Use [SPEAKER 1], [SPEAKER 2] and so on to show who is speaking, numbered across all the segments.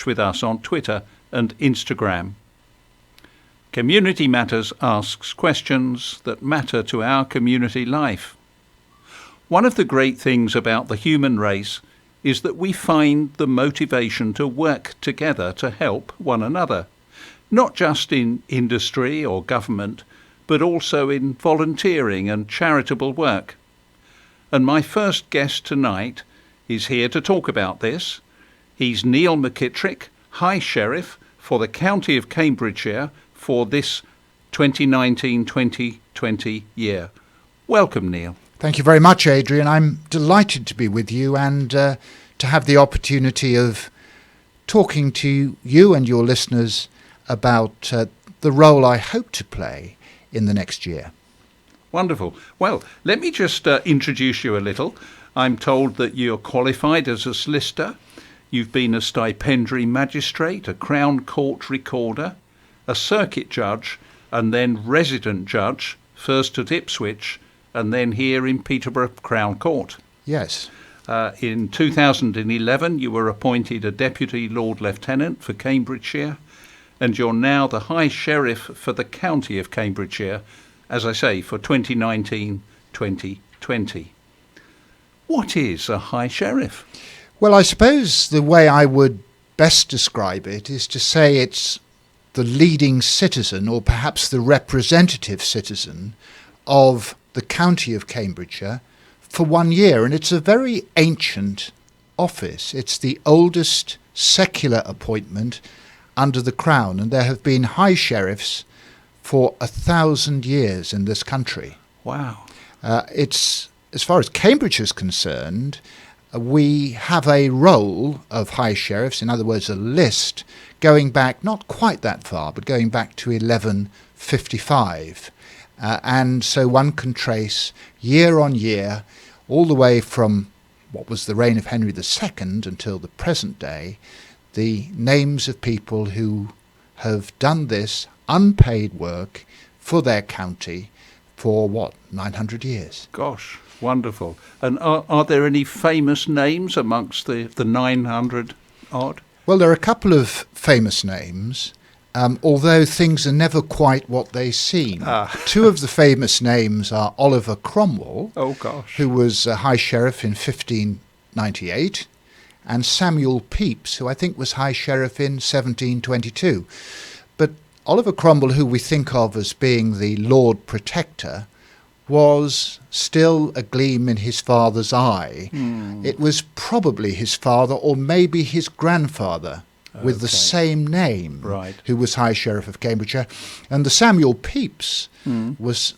[SPEAKER 1] with us on Twitter and Instagram. Community Matters asks questions that matter to our community life. One of the great things about the human race is that we find the motivation to work together to help one another, not just in industry or government, but also in volunteering and charitable work. And my first guest tonight is here to talk about this. He's Neil McKittrick, High Sheriff for the County of Cambridgeshire for this 2019-2020 year. Welcome, Neil.
[SPEAKER 2] Thank you very much, Adrian. I'm delighted to be with you and to have the opportunity of talking to you and your listeners about the role I hope to play in the next year.
[SPEAKER 1] Wonderful. Well, let me just introduce you a little. I'm told that you're qualified as a solicitor. You've been a stipendiary magistrate, a Crown Court recorder, a circuit judge, and then resident judge, first at Ipswich and then here in Peterborough Crown Court.
[SPEAKER 2] Yes.
[SPEAKER 1] In 2011, you were appointed a Deputy Lord Lieutenant for Cambridgeshire, and you're now the High Sheriff for the County of Cambridgeshire, as I say, for 2019-2020. What is a High Sheriff?
[SPEAKER 2] Well, I suppose the way I would best describe it is to say it's the leading citizen, or perhaps the representative citizen, of the County of Cambridgeshire for 1 year. And it's a very ancient office. It's the oldest secular appointment under the Crown, and there have been High Sheriffs for 1,000 years in this country.
[SPEAKER 1] Wow.
[SPEAKER 2] It's, as far as Cambridge is concerned, we have a roll of High Sheriffs, in other words, a list, going back not quite that far, but going back to 1155. And so one can trace year on year, all the way from what was the reign of Henry II until the present day, the names of people who have done this unpaid work for their county for, 900 years?
[SPEAKER 1] Gosh. Wonderful. And are there any famous names amongst the 900 odd?
[SPEAKER 2] Well, there are a couple of famous names, although things are never quite what they seem. Two of the famous names are Oliver Cromwell, who was High Sheriff in 1598, and Samuel Pepys, who I think was High Sheriff in 1722. But Oliver Cromwell, who we think of as being the Lord Protector, was still a gleam in his father's eye. It was probably his father or maybe his grandfather with the same name, who was High Sheriff of Cambridgeshire. And the Samuel Pepys was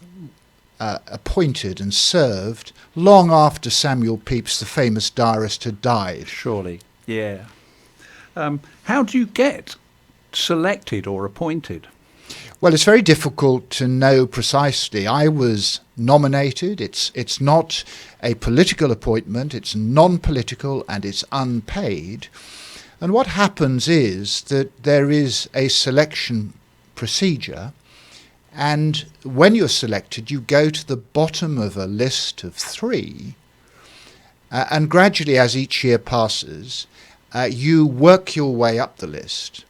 [SPEAKER 2] appointed and served long after Samuel Pepys, the famous diarist, had died.
[SPEAKER 1] Surely, yeah. How do you get selected or appointed?
[SPEAKER 2] Well, it's very difficult to know precisely. I was nominated. It's not a political appointment. It's non-political and it's unpaid. And what happens is that there is a selection procedure, and when you're selected, you go to the bottom of a list of 3, and gradually, as each year passes, you work your way up the list.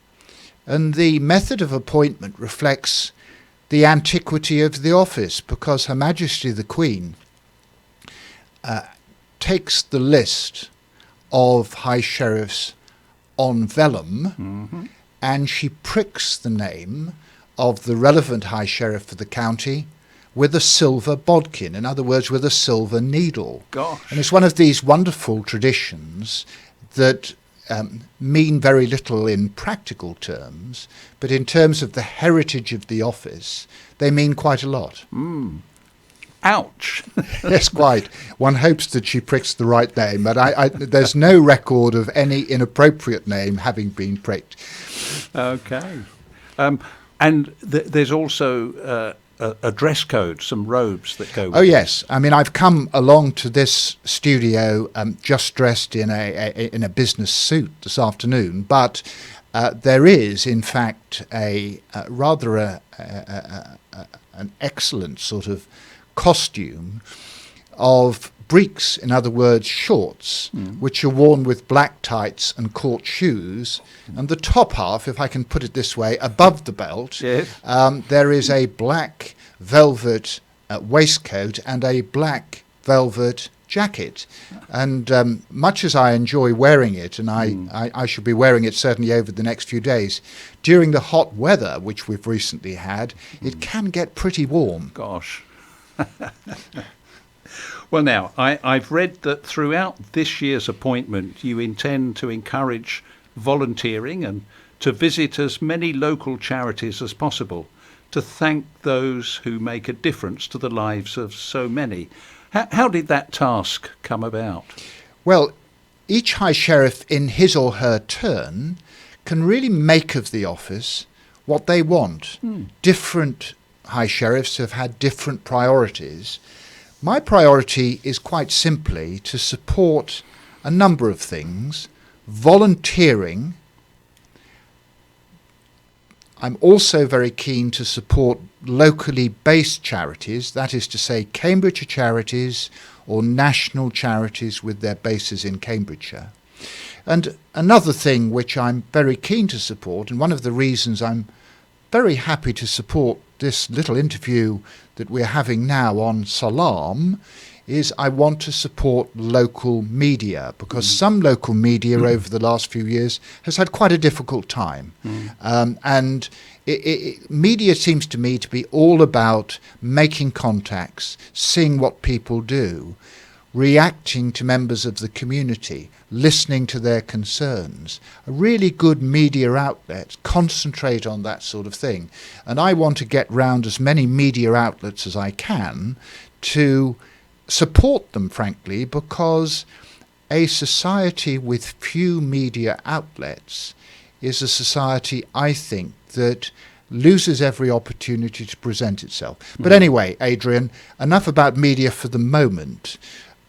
[SPEAKER 2] And the method of appointment reflects the antiquity of the office, because Her Majesty the Queen takes the list of High Sheriffs on vellum, and she pricks the name of the relevant High Sheriff for the county with a silver bodkin, in other words, with a silver needle.
[SPEAKER 1] Gosh.
[SPEAKER 2] And it's one of these wonderful traditions that mean very little in practical terms, but in terms of the heritage of the office, they mean quite a lot.
[SPEAKER 1] Ouch.
[SPEAKER 2] Yes, quite. One hopes that she pricks the right name, but there's no record of any inappropriate name having been pricked.
[SPEAKER 1] Okay. And there's also a dress code, some robes that go with it.
[SPEAKER 2] Yes. I mean, I've come along to this studio just dressed in a business suit this afternoon, but there is, in fact, an excellent sort of costume of breeks, in other words, shorts, which are worn with black tights and court shoes. And the top half, if I can put it this way, above the belt,
[SPEAKER 1] yes.
[SPEAKER 2] There is a black velvet waistcoat and a black velvet jacket. And much as I enjoy wearing it, and I shall be wearing it certainly over the next few days, during the hot weather, which we've recently had, it can get pretty warm.
[SPEAKER 1] Gosh. Well, now, I've read that throughout this year's appointment, you intend to encourage volunteering and to visit as many local charities as possible to thank those who make a difference to the lives of so many. How did that task come about?
[SPEAKER 2] Well, each High Sheriff in his or her turn can really make of the office what they want. Different High Sheriffs have had different priorities. My priority is quite simply to support a number of things. Volunteering. I'm also very keen to support locally based charities, that is to say Cambridgeshire charities or national charities with their bases in Cambridgeshire. And another thing which I'm very keen to support, and one of the reasons I'm very happy to support this little interview that we're having now on Salaam, is I want to support local media, because some local media over the last few years has had quite a difficult time. And media seems to me to be all about making contacts, seeing what people do, reacting to members of the community, listening to their concerns. A really good media outlet concentrate on that sort of thing. And I want to get round as many media outlets as I can to support them, frankly, because a society with few media outlets is a society, I think, that loses every opportunity to present itself. But anyway, Adrian, enough about media for the moment.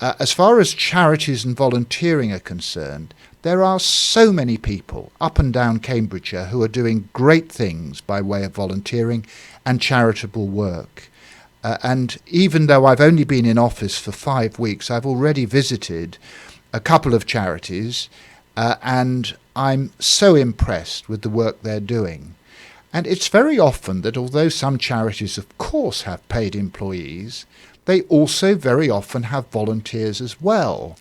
[SPEAKER 2] As far as charities and volunteering are concerned, there are so many people up and down Cambridgeshire who are doing great things by way of volunteering and charitable work. And even though I've only been in office for 5 weeks, I've already visited a couple of charities, and I'm so impressed with the work they're doing. And it's very often that although some charities, of course, have paid employees, they also very often have volunteers as well.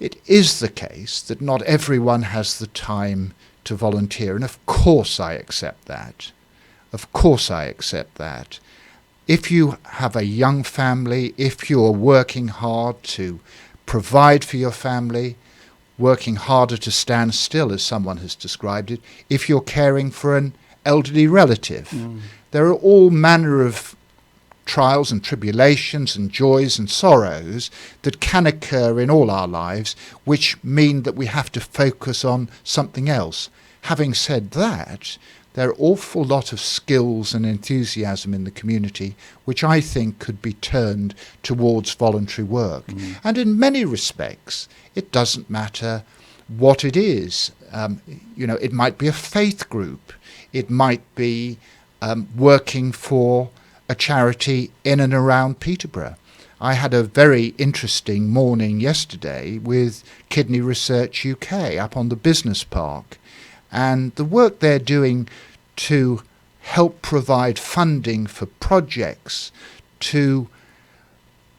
[SPEAKER 2] It is the case that not everyone has the time to volunteer, and of course I accept that. Of course I accept that. If you have a young family, if you are working hard to provide for your family, working harder to stand still, as someone has described it, if you're caring for an elderly relative, there are all manner of trials and tribulations and joys and sorrows that can occur in all our lives, which mean that we have to focus on something else. Having said that, there are an awful lot of skills and enthusiasm in the community which I think could be turned towards voluntary work. And in many respects, it doesn't matter what it is. It might be a faith group. It might be working for a charity in and around Peterborough. I had a very interesting morning yesterday with Kidney Research UK up on the business park. And the work they're doing to help provide funding for projects to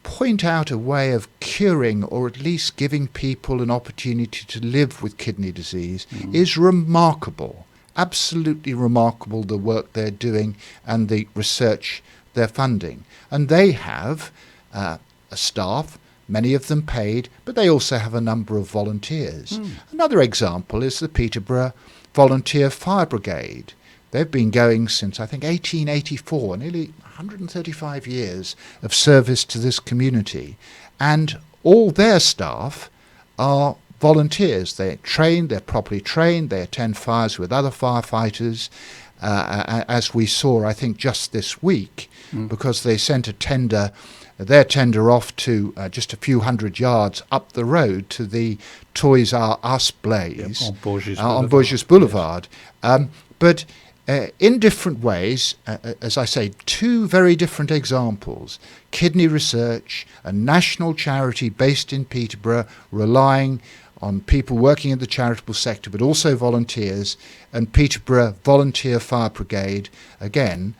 [SPEAKER 2] point out a way of curing or at least giving people an opportunity to live with kidney disease is remarkable. Absolutely remarkable, the work they're doing and the research they're funding. And they have a staff, many of them paid, but they also have a number of volunteers. Another example is the Peterborough Volunteer Fire Brigade. They've been going since, I think, 1884, nearly 135 years of service to this community. And all their staff are volunteers. They're trained, they're properly trained, they attend fires with other firefighters, as we saw, I think, just this week, because they sent their tender off to just a few hundred yards up the road to the Toys R Us blaze
[SPEAKER 1] on Bourges Boulevard.
[SPEAKER 2] But in different ways, as I say, two very different examples. Kidney Research, a national charity based in Peterborough, relying on people working in the charitable sector, but also volunteers, and Peterborough Volunteer Fire Brigade, again,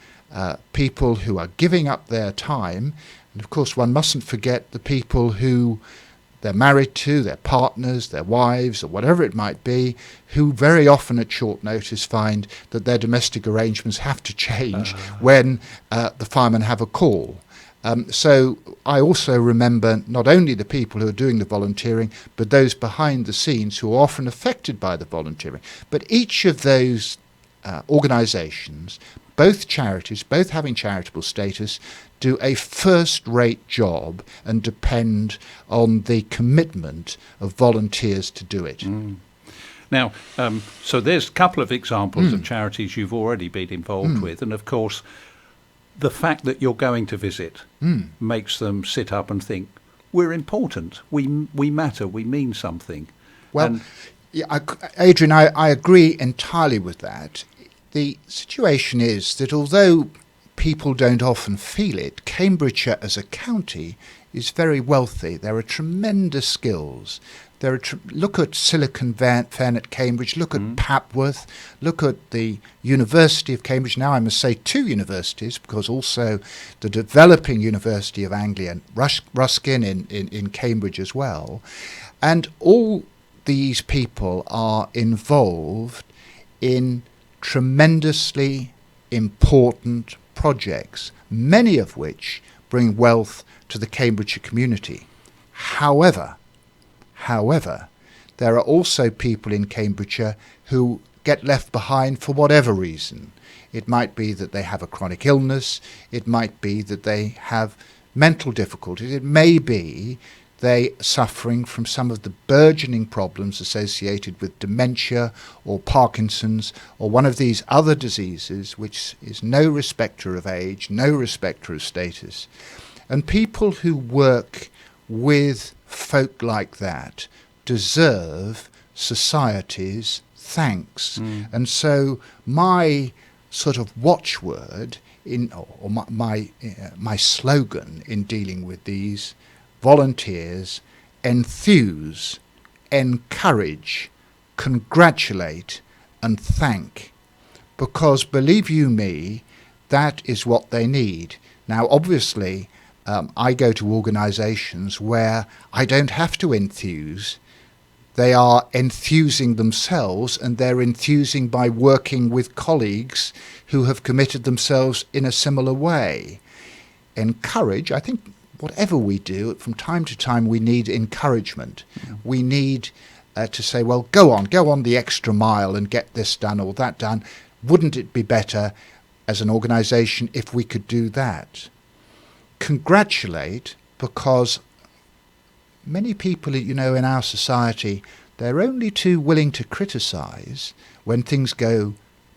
[SPEAKER 2] people who are giving up their time. And of course, one mustn't forget the people who they're married to, their partners, their wives, or whatever it might be, who very often at short notice find that their domestic arrangements have to change when the firemen have a call. So I also remember not only the people who are doing the volunteering, but those behind the scenes who are often affected by the volunteering. But each of those organisations, both charities, both having charitable status, do a first-rate job and depend on the commitment of volunteers to do it.
[SPEAKER 1] Now, so there's a couple of examples of charities you've already been involved with, and of course, the fact that you're going to visit makes them sit up and think, we're important, we matter, we mean something.
[SPEAKER 2] Well, Adrian, I agree entirely with that. The situation is that although people don't often feel it, Cambridgeshire as a county is very wealthy. There are tremendous skills. Look at Silicon Fen at Cambridge, look at Papworth, look at the University of Cambridge. Now I must say two universities, because also the developing University of Anglia, Ruskin in Cambridge as well. And all these people are involved in tremendously important projects, many of which bring wealth to the Cambridgeshire community. However, there are also people in Cambridgeshire who get left behind for whatever reason. It might be that they have a chronic illness, it might be that they have mental difficulties, it may be they suffering from some of the burgeoning problems associated with dementia or Parkinson's or one of these other diseases which is no respecter of age, no respecter of status. And people who work with folk like that deserve society's thanks. And so my sort of watchword or my slogan in dealing with these volunteers: enthuse, encourage, congratulate and thank. Because believe you me, that is what they need. Now obviously I go to organisations where I don't have to enthuse. They are enthusing themselves, and they're enthusing by working with colleagues who have committed themselves in a similar way. Encourage, I think whatever we do, from time to time we need encouragement. We need to say, well, go on the extra mile and get this done or that done. Wouldn't it be better as an organisation if we could do that? Congratulate, because many people, in our society, they're only too willing to criticise when things go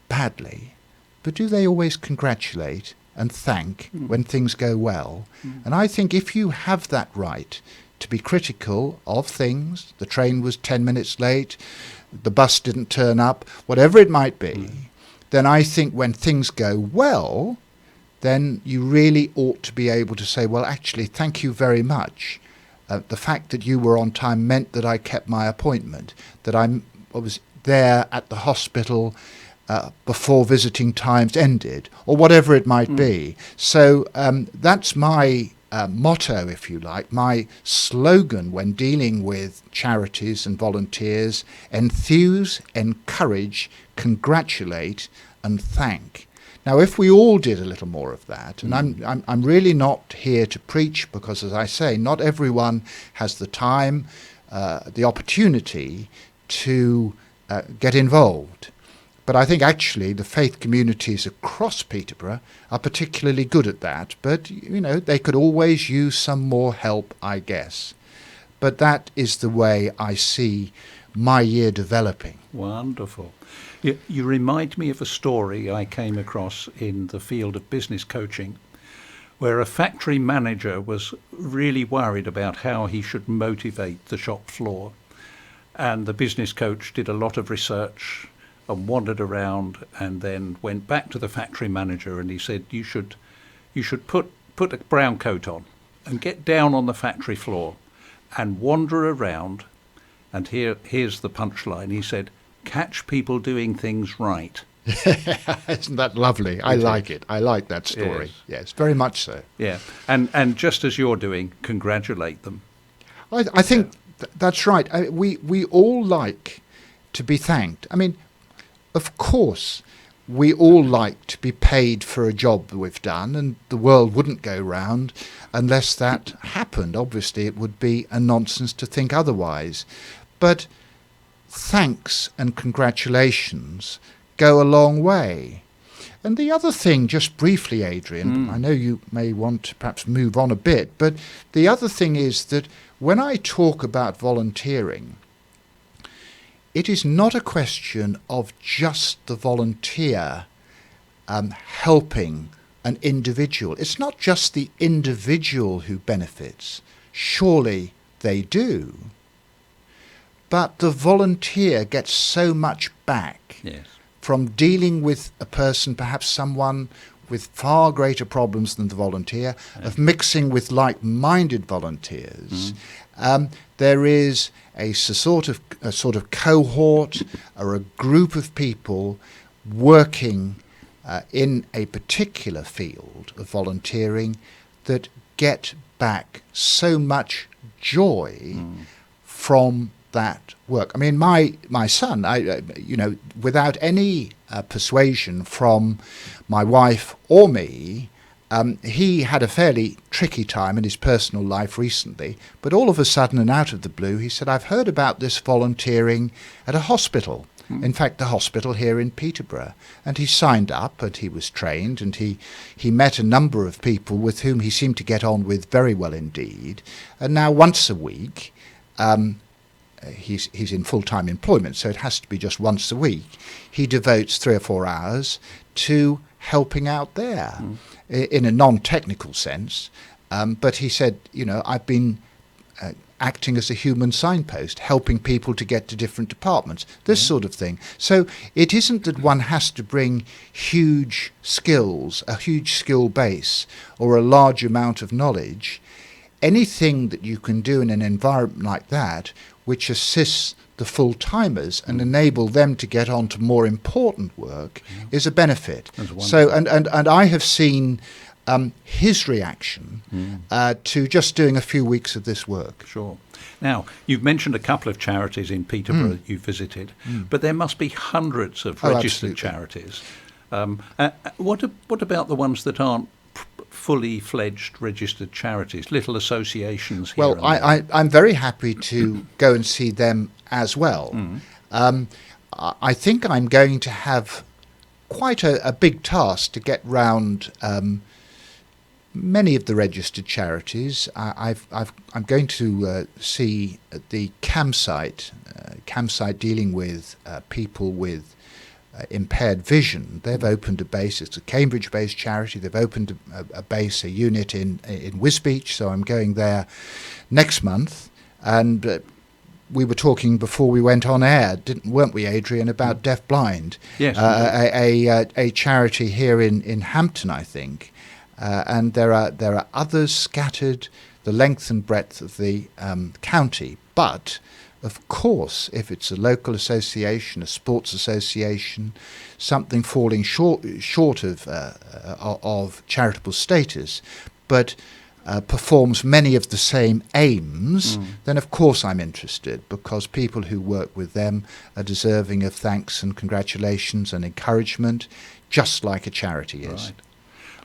[SPEAKER 2] badly, but do they always congratulate and thank when things go well? And I think if you have that right to be critical of things, the train was 10 minutes late, the bus didn't turn up, whatever it might be, then I think when things go well, then you really ought to be able to say, well, actually, thank you very much. The fact that you were on time meant that I kept my appointment, that I was there at the hospital before visiting times ended, or whatever it might be. So that's my motto, if you like, my slogan when dealing with charities and volunteers: enthuse, encourage, congratulate and thank. Now, if we all did a little more of that, and I'm really not here to preach, because, as I say, not everyone has the time, the opportunity to get involved. But I think actually the faith communities across Peterborough are particularly good at that. But, they could always use some more help, I guess. But that is the way I see my year developing.
[SPEAKER 1] Wonderful. You remind me of a story I came across in the field of business coaching, where a factory manager was really worried about how he should motivate the shop floor. And the business coach did a lot of research and wandered around, and then went back to the factory manager, and he said, you should put a brown coat on and get down on the factory floor and wander around. And here's the punchline. He said, catch people doing things right.
[SPEAKER 2] Isn't that lovely? I like it. I like that story. Yes, very much so.
[SPEAKER 1] Yeah, and just as you're doing, congratulate them.
[SPEAKER 2] I think that's right. We all like to be thanked. I mean, of course, we all like to be paid for a job that we've done, and the world wouldn't go round unless that happened. Obviously, it would be a nonsense to think otherwise. But thanks and congratulations go a long way. And the other thing, just briefly, Adrian, I know you may want to perhaps move on a bit, but the other thing is that when I talk about volunteering, it is not a question of just the volunteer helping an individual. It's not just the individual who benefits. Surely they do. But the volunteer gets so much back.
[SPEAKER 1] Yes.
[SPEAKER 2] From dealing with a person, perhaps someone with far greater problems than the volunteer, of mixing with like-minded volunteers. There is a sort of cohort or a group of people working in a particular field of volunteering that get back so much joy from that work. I mean, my son, without any persuasion from my wife or me, he had a fairly tricky time in his personal life recently, but all of a sudden and out of the blue, he said, I've heard about this volunteering at a hospital. In fact, the hospital here in Peterborough. And he signed up and he was trained, and he met a number of people with whom he seemed to get on with very well indeed. And now once a week, he's in full-time employment, so it has to be just once a week. He devotes 3 or 4 hours to helping out there in a non-technical sense. But he said, I've been acting as a human signpost, helping people to get to different departments, this sort of thing. So it isn't that one has to bring huge skills, a huge skill base, or a large amount of knowledge. Anything that you can do in an environment like that, which assists the full-timers and enable them to get on to more important work, is a benefit. So, and I have seen his reaction to just doing a few weeks of this work.
[SPEAKER 1] Sure. Now, you've mentioned a couple of charities in Peterborough that you visited, but there must be hundreds of registered charities. What about the ones that aren't fully fledged registered charities, little associations here?
[SPEAKER 2] Well, I'm very happy to go and see them as well. I think I'm going to have quite a big task to get round many of the registered charities. I'm going to see the campsite dealing with people with impaired vision. They've opened a base. It's a Cambridge-based charity. They've opened a base, a unit in Wisbech. So I'm going there next month. And we were talking before we went on air, weren't we, Adrian, about Deaf Blind?
[SPEAKER 1] Yes.
[SPEAKER 2] A charity here in Hampton, I think. And there are others scattered the length and breadth of the county. But of course, if it's a local association, a sports association, something falling short of charitable status, but performs many of the same aims, then of course I'm interested, because people who work with them are deserving of thanks and congratulations and encouragement, just like a charity is.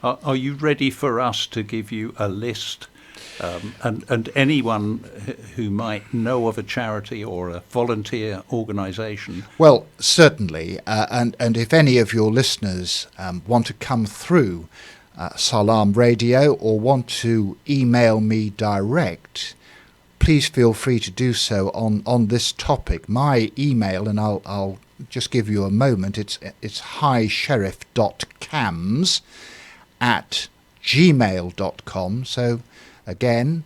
[SPEAKER 1] Right. Are you ready for us to give you a list? And anyone who might know of a charity or a volunteer organisation?
[SPEAKER 2] Well, certainly. And if any of your listeners want to come through Salaam Radio or want to email me direct, please feel free to do so on this topic. My email, and I'll just give you a moment, it's highsheriff.cams@gmail.com. So again,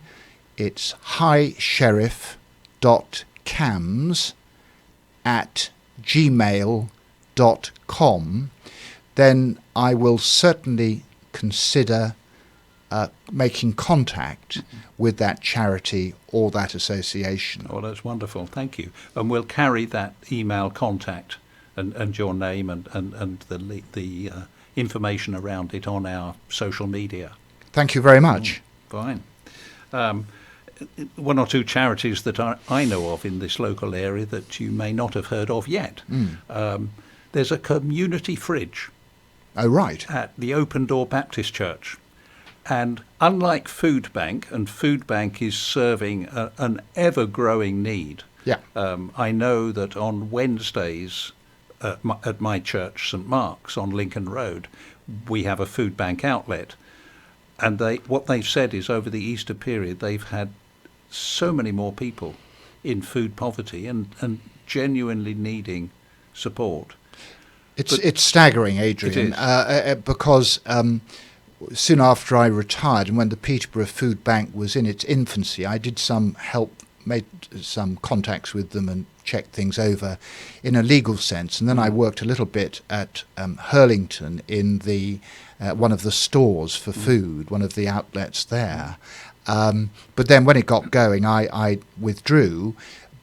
[SPEAKER 2] it's highsheriff.cams@gmail.com. then I will certainly consider making contact with that charity or that association.
[SPEAKER 1] Oh, that's wonderful. Thank you. And we'll carry that email contact and your name and the information around it on our social media.
[SPEAKER 2] Thank you very much.
[SPEAKER 1] Fine. One or two charities that I know of in this local area that you may not have heard of yet. There's a community fridge.
[SPEAKER 2] Oh, right.
[SPEAKER 1] At the Open Door Baptist Church. And unlike Food Bank, and Food Bank is serving an ever-growing need.
[SPEAKER 2] Yeah.
[SPEAKER 1] I know that on Wednesdays at my church, St Mark's on Lincoln Road, we have a Food Bank outlet. And what they've said is over the Easter period, they've had so many more people in food poverty and genuinely needing support.
[SPEAKER 2] It's staggering, Adrian, because soon after I retired and when the Peterborough Food Bank was in its infancy, I did made some contacts with them and checked things over in a legal sense. And then I worked a little bit at Hurlington in one of the stores for food, one of the outlets there. But then when it got going, I withdrew.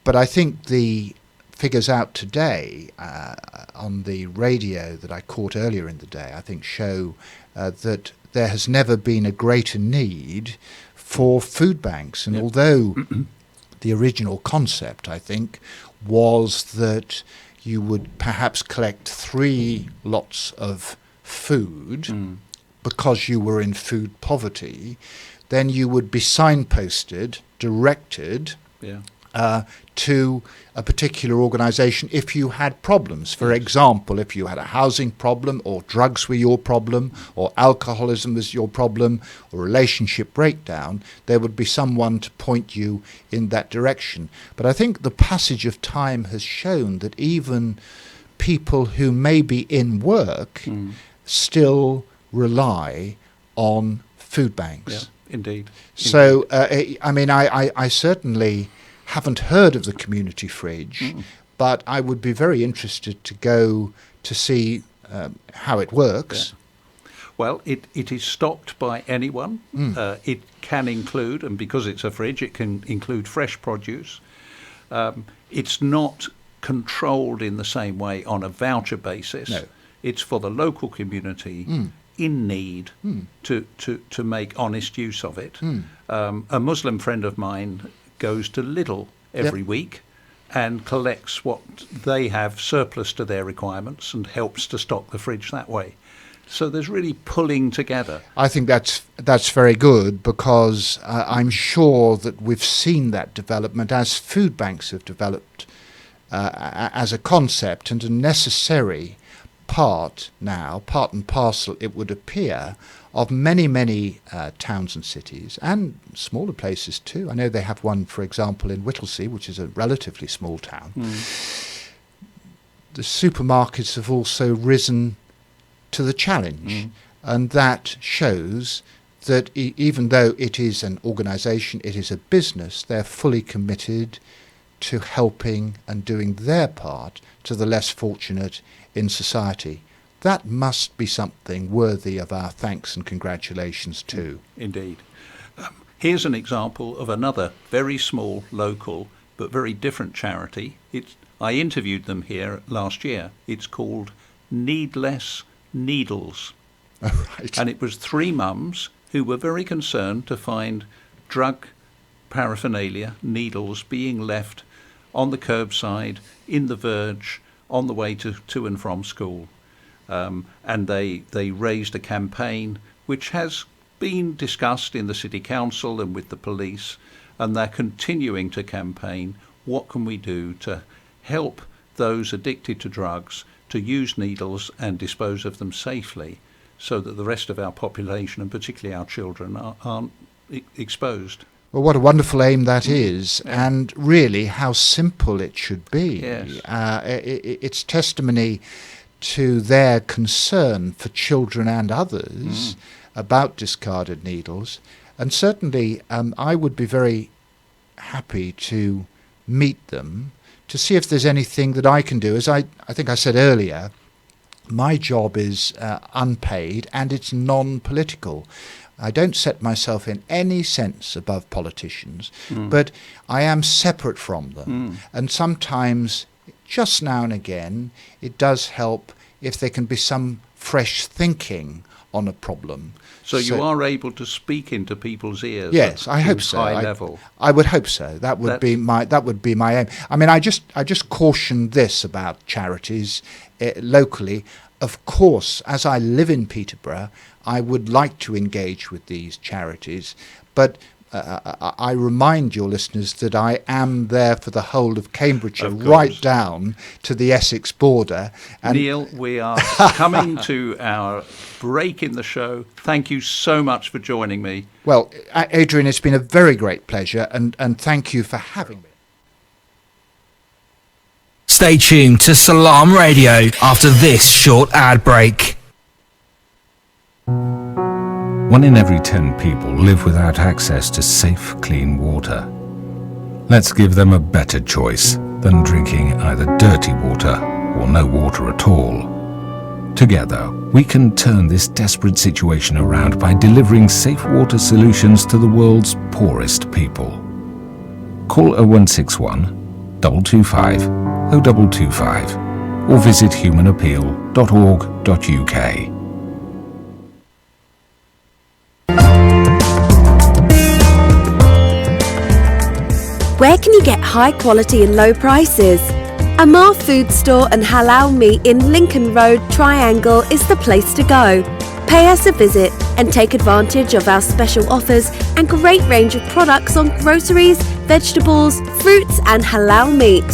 [SPEAKER 2] But I think the figures out today on the radio that I caught earlier in the day, I think show that there has never been a greater need for food banks. And although the original concept, I think, was that you would perhaps collect 3 lots of food because you were in food poverty, then you would be signposted, directed to a particular organisation if you had problems. For example, if you had a housing problem, or drugs were your problem, or alcoholism was your problem, or relationship breakdown, there would be someone to point you in that direction. But I think the passage of time has shown that even people who may be in work still rely on food banks.
[SPEAKER 1] Yeah, indeed.
[SPEAKER 2] So, I certainly haven't heard of the community fridge, but I would be very interested to go to see how it works.
[SPEAKER 1] Yeah. Well, it is stocked by anyone. It can include, and because it's a fridge, it can include fresh produce. It's not controlled in the same way on a voucher basis.
[SPEAKER 2] No.
[SPEAKER 1] It's for the local community in need to make honest use of it. A Muslim friend of mine goes to Lidl every week and collects what they have surplus to their requirements and helps to stock the fridge that way. So there's really pulling together.
[SPEAKER 2] I think that's very good, because I'm sure that we've seen that development as food banks have developed as a concept and a necessary part and parcel, it would appear, of many towns and cities, and smaller places too. I know they have one, for example, in Whittlesea, which is a relatively small town. The supermarkets have also risen to the challenge, and that shows that even though it is an organisation, it is a business, they're fully committed to helping and doing their part to the less fortunate in society. That must be something worthy of our thanks and congratulations too.
[SPEAKER 1] Indeed. Here's an example of another very small, local, but very different charity. I interviewed them here last year. It's called Needless Needles.
[SPEAKER 2] Oh, right.
[SPEAKER 1] And it was 3 mums who were very concerned to find drug paraphernalia, needles, being left on the curbside, in the verge, on the way to and from school. And they raised a campaign which has been discussed in the City Council and with the police, and they're continuing to campaign, what can we do to help those addicted to drugs to use needles and dispose of them safely, so that the rest of our population, and particularly our children, aren't exposed.
[SPEAKER 2] Well, what a wonderful aim that is, and really how simple it should be.
[SPEAKER 1] Yes.
[SPEAKER 2] It's testimony to their concern for children and others about discarded needles. And certainly I would be very happy to meet them, to see if there's anything that I can do. As I think I said earlier, my job is unpaid and it's non-political. I don't set myself in any sense above politicians, but I am separate from them. And sometimes, just now and again, it does help if there can be some fresh thinking on a problem.
[SPEAKER 1] So you are able to speak into people's ears.
[SPEAKER 2] Yes, I hope so.
[SPEAKER 1] High level.
[SPEAKER 2] I would hope so. That would be my aim. I mean, I just caution this about charities locally. Of course, as I live in Peterborough, I would like to engage with these charities, but I remind your listeners that I am there for the whole of Cambridgeshire, right down to the Essex border.
[SPEAKER 1] And Neil, we are coming to our break in the show. Thank you so much for joining me.
[SPEAKER 2] Well, Adrian, it's been a very great pleasure, and thank you for having me.
[SPEAKER 3] Stay tuned to Salaam Radio after this short ad break.
[SPEAKER 4] 1 in every 10 people live without access to safe, clean water. Let's give them a better choice than drinking either dirty water or no water at all. Together, we can turn this desperate situation around by delivering safe water solutions to the world's poorest people. Call 0161 225 0225 or visit humanappeal.org.uk.
[SPEAKER 5] Where can you get high quality and low prices? Amar Food Store and Halal Meat in Lincoln Road, Triangle is the place to go. Pay us a visit and take advantage of our special offers and great range of products on groceries, vegetables, fruits and halal meat.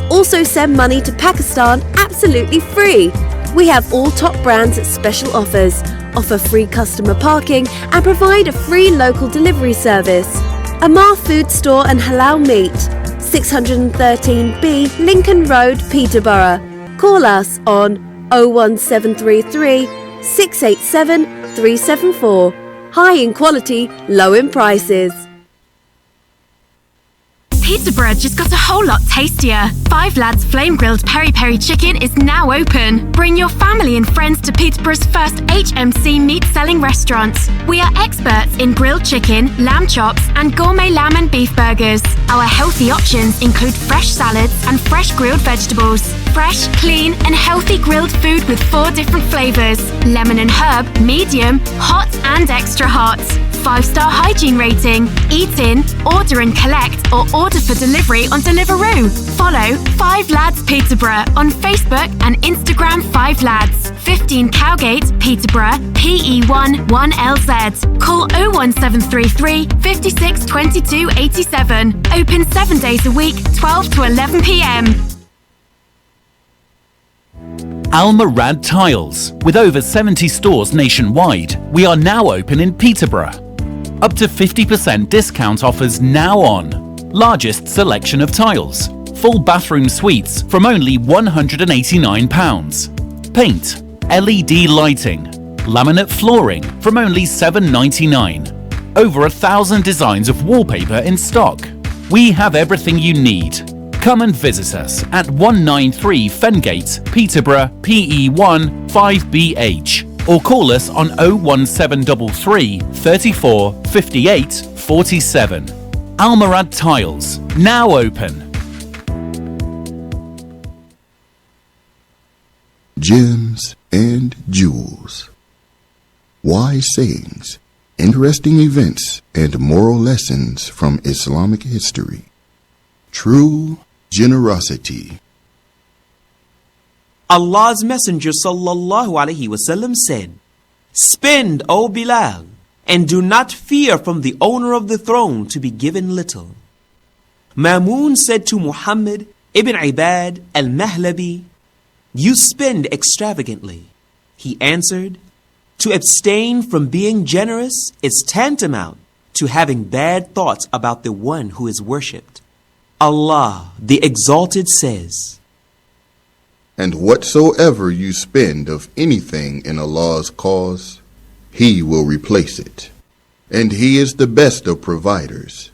[SPEAKER 5] Also send money to Pakistan absolutely free. We have all top brands at special offers, offer free customer parking and provide a free local delivery service. Amar Food Store and Halal Meat, 613B Lincoln Road, Peterborough. Call us on 01733 687 374. High in quality, low in prices.
[SPEAKER 6] Peterborough just got a whole lot tastier. Five Lads Flame Grilled Peri Peri Chicken is now open. Bring your family and friends to Peterborough's first HMC meat-selling restaurant. We are experts in grilled chicken, lamb chops and gourmet lamb and beef burgers. Our healthy options include fresh salads and fresh grilled vegetables. Fresh, clean and healthy grilled food with 4 different flavours. Lemon and herb, medium, hot and extra hot. 5-star hygiene rating. Eat in, order and collect or order for delivery on Deliveroo. Follow 5 Lads Peterborough on Facebook and Instagram 5 Lads. 15 Cowgate, Peterborough, PE1 1LZ. Call 01733 56 22 87. Open 7 days a week, 12 to 11 p.m.
[SPEAKER 7] Almarad Tiles. With over 70 stores nationwide, we are now open in Peterborough. Up to 50% discount offers now on. Largest selection of tiles. Full bathroom suites from only £189. Paint, LED lighting, laminate flooring from only £7.99. Over 1,000 designs of wallpaper in stock. We have everything you need. Come and visit us at 193 Fengate, Peterborough, PE1 5BH. Or call us on 01733 34 58 47. Almarad Tiles, now open.
[SPEAKER 8] Gems and jewels. Wise sayings, interesting events, and moral lessons from Islamic history. True generosity.
[SPEAKER 9] Allah's Messenger sallallahu alaihi wasallam said, "Spend, O Bilal, and do not fear from the owner of the throne to be given little." Mamun said to Muhammad ibn Ibad al-Mahlabi, "You spend extravagantly." He answered, "To abstain from being generous is tantamount to having bad thoughts about the one who is worshipped." Allah, the Exalted, says,
[SPEAKER 8] "And whatsoever you spend of anything in Allah's cause, He will replace it, and He is the best of providers."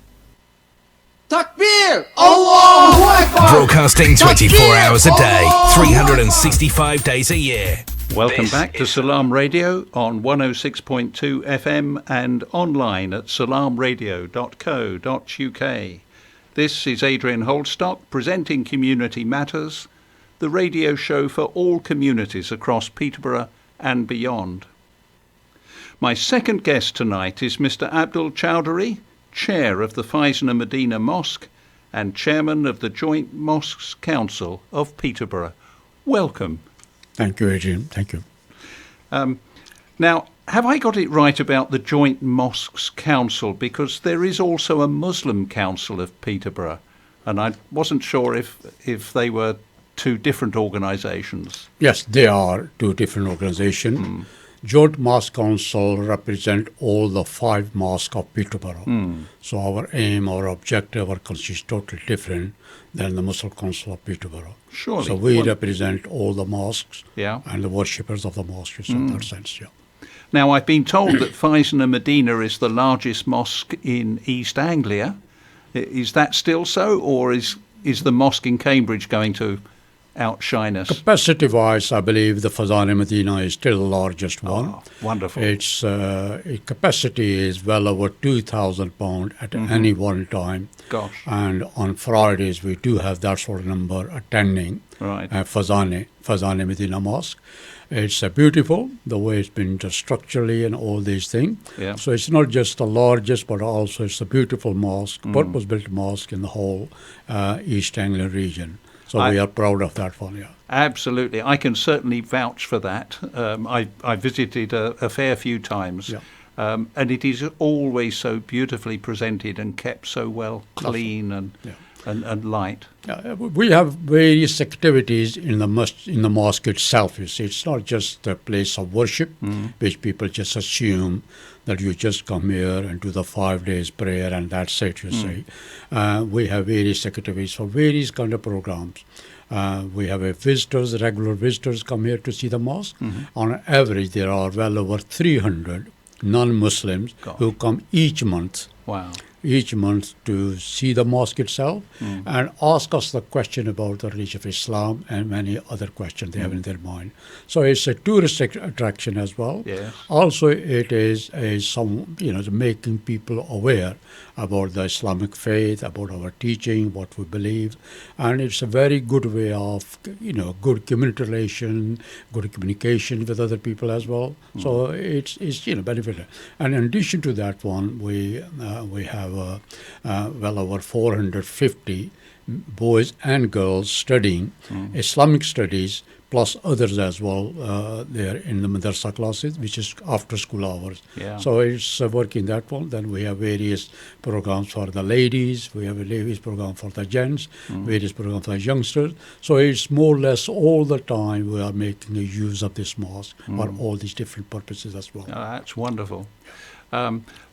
[SPEAKER 10] Takbir! Allahu Akbar!
[SPEAKER 3] Broadcasting 24 hours a day, 365 days a year.
[SPEAKER 1] Welcome back to Salaam Radio on 106.2 FM and online at salamradio.co.uk. This is Adrian Holdstock presenting Community Matters, the radio show for all communities across Peterborough and beyond. My second guest tonight is Mr. Abdul Chowdhury, Chair of the Faisana Medina Mosque and Chairman of the Joint Mosques Council of Peterborough. Welcome.
[SPEAKER 11] Thank you, Adrian. Thank you.
[SPEAKER 1] Now, have I got it right about the Joint Mosques Council? Because there is also a Muslim Council of Peterborough, and I wasn't sure if they were two different organisations.
[SPEAKER 11] Yes, they are two different organisations. Joint Mosque Council represent all the 5 mosques of Peterborough. So our aim, our objective, our constitution is totally different than the Muslim Council of Peterborough.
[SPEAKER 1] Surely.
[SPEAKER 11] So we represent all the mosques
[SPEAKER 1] and
[SPEAKER 11] the worshippers of the mosques in that sense.
[SPEAKER 1] Now, I've been told that Faisana Medina is the largest mosque in East Anglia. Is that still so, or is the mosque in Cambridge going to outshine us?
[SPEAKER 11] Capacity-wise, I believe the Faisana Medina is still the largest one.
[SPEAKER 1] Oh, wonderful.
[SPEAKER 11] Its capacity is well over 2,000 pounds at any one time.
[SPEAKER 1] Gosh.
[SPEAKER 11] And on Fridays, we do have that sort of number attending Faisana Medina Mosque. It's beautiful, the way it's been just structurally and all these things.
[SPEAKER 1] Yeah.
[SPEAKER 11] So it's not just the largest, but also it's a beautiful mosque, purpose-built mosque in the whole East Anglia region. So we are proud of that one,
[SPEAKER 1] Absolutely. I can certainly vouch for that. I visited a fair few times, and it is always so beautifully presented and kept so well clean and light.
[SPEAKER 11] We have various activities in the mosque itself. You see, it's not just a place of worship, which people just assume that you just come here and do the 5 days prayer and that's it, you see. We have various activities for various kind of programs. We have regular visitors come here to see the mosque. On average, there are well over 300 non-Muslims who come each month.
[SPEAKER 1] Wow.
[SPEAKER 11] Each month to see the mosque itself and ask us the question about the religion of Islam and many other questions they have in their mind. So it's a tourist attraction as well.
[SPEAKER 1] Yes.
[SPEAKER 11] Also, it is making people aware about the Islamic faith, about our teaching, what we believe, and it's a very good way of good community relation, good communication with other people as well. So it's beneficial. And in addition to that one, we have well over 450 boys and girls studying Islamic studies, plus others as well. They're in the madrasa classes, which is after school hours.
[SPEAKER 1] Yeah.
[SPEAKER 11] So it's working that one. Then we have various programs for the ladies. We have a ladies program for the gents, various programs for the youngsters. So it's more or less all the time we are making a use of this mosque for all these different purposes as well.
[SPEAKER 1] Oh, that's wonderful.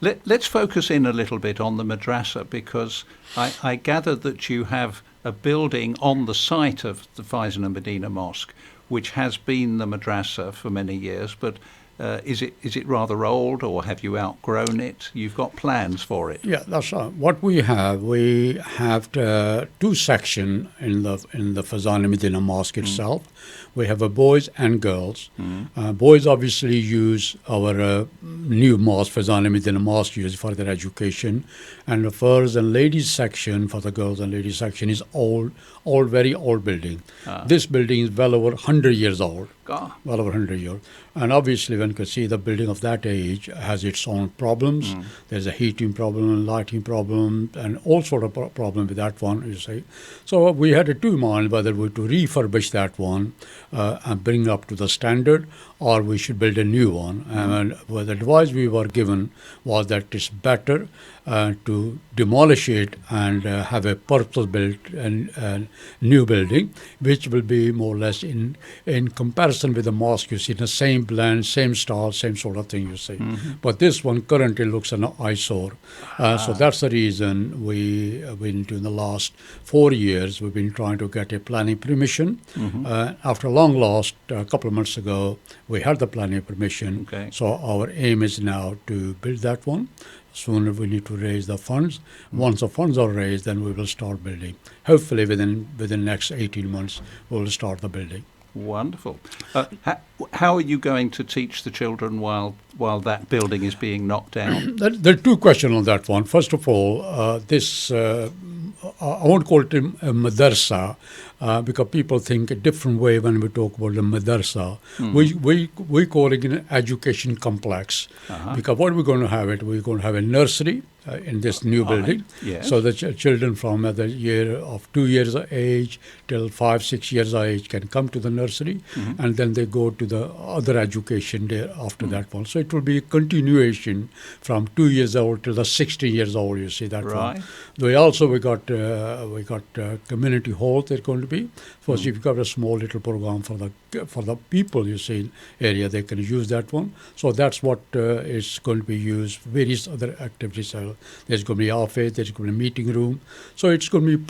[SPEAKER 1] Let's focus in a little bit on the madrasa, because I gather that you have a building on the site of the Faisana Medina Mosque, which has been the madrasa for many years, but is it rather old, or have you outgrown it? You've got plans for it.
[SPEAKER 11] Yeah, that's right. What we have two sections in the Faisana Medina Mosque itself. We have a boys and girls. Boys obviously use our new mosque, Faisana Medina Mosque, use for their education, and the first and ladies section for the girls and ladies section is very old building. This building is well over 100 years old. Well over 100 years. And obviously, one can see the building of that age has its own problems. There's a heating problem, lighting problem, and all sort of problem with that one, you see. So we had a two mind whether we to refurbish that one and bring up to the standard, or we should build a new one. And the advice we were given was that it's better to demolish it and have a purpose-built and new building, which will be more or less in comparison with the mosque. You see, the same plan, same style, same sort of thing, you see. But this one currently looks an eyesore. So that's the reason we've been doing the last 4 years. We've been trying to get a planning permission. After long lost, a couple of months ago, we had the planning permission. So our aim is now to build that one. sooner we need to raise the funds. Once the funds are raised, then we will start building. Hopefully within the next 18 months, we will start the building.
[SPEAKER 1] Wonderful. How are you going to teach the children while that building is being knocked down?
[SPEAKER 11] There are two questions on that one. First of all, this I won't call it a madrasa because people think a different way when we talk about the madrasa. We call it an education complex because what we're going to have we're going to have a nursery in this new building.
[SPEAKER 1] Yes.
[SPEAKER 11] So the children from the year of 2 years of age till 5-6 years of age can come to the nursery, and then they go to the other education there after that one. So it will be a continuation from 2 years old till the 16 years old. You see that
[SPEAKER 1] right.
[SPEAKER 11] one. We got community hall. They're going to be. First, you've got a small little program for the people you see in area. They can use that one. So that's what is going to be used. Various other activities. There's going to be office. There's going to be a meeting room. So it's going to be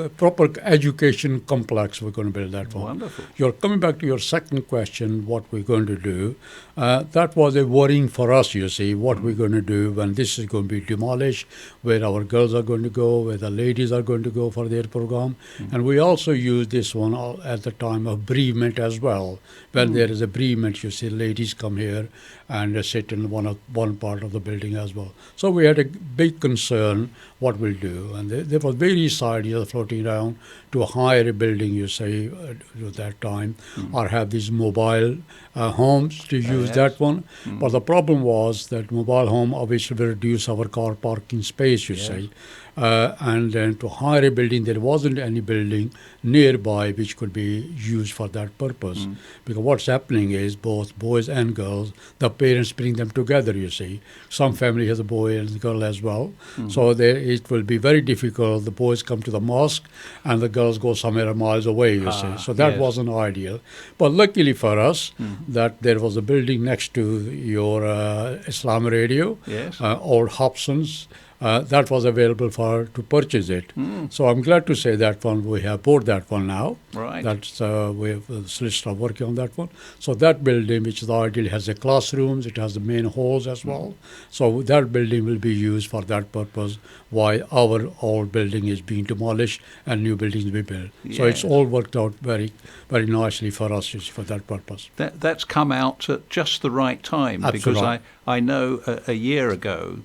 [SPEAKER 11] proper education complex. We're going to build that one.
[SPEAKER 1] Wonderful.
[SPEAKER 11] You're coming back to your second question. What we're going to do? That was a worrying for us. You see, what we're going to do when this is going to be demolished, where our girls are going to go, where the ladies are going to go for their program, and we also use this one at the time of bereavement as well. When there is a bereavement, you see, ladies come here and sit in one part of the building as well. So we had a big concern what we'll do, and there was various ideas floating around to hire a building, you say, at that time, or have these mobile homes to use that one. But the problem was that mobile home obviously will reduce our car parking space, you say. And then to hire a building, there wasn't any building nearby which could be used for that purpose. Because what's happening is both boys and girls, the parents bring them together, you see. Some family has a boy and a girl as well. So it will be very difficult. The boys come to the mosque and the girls go somewhere miles away, you see. So that wasn't ideal. But luckily for us, that there was a building next to your Islam radio, old Hobson's. That was available to purchase it. So I'm glad to say that one we have bought that one now.
[SPEAKER 1] Right.
[SPEAKER 11] That's we have solicitors working on that one. So that building, which is ideal, has the classrooms. It has the main halls as well. So that building will be used for that purpose. While our old building is being demolished and new buildings will be built.
[SPEAKER 1] Yes.
[SPEAKER 11] So it's all worked out very, very nicely for us for that purpose.
[SPEAKER 1] That's come out at just the right time.
[SPEAKER 11] Absolutely.
[SPEAKER 1] Because I know a year ago.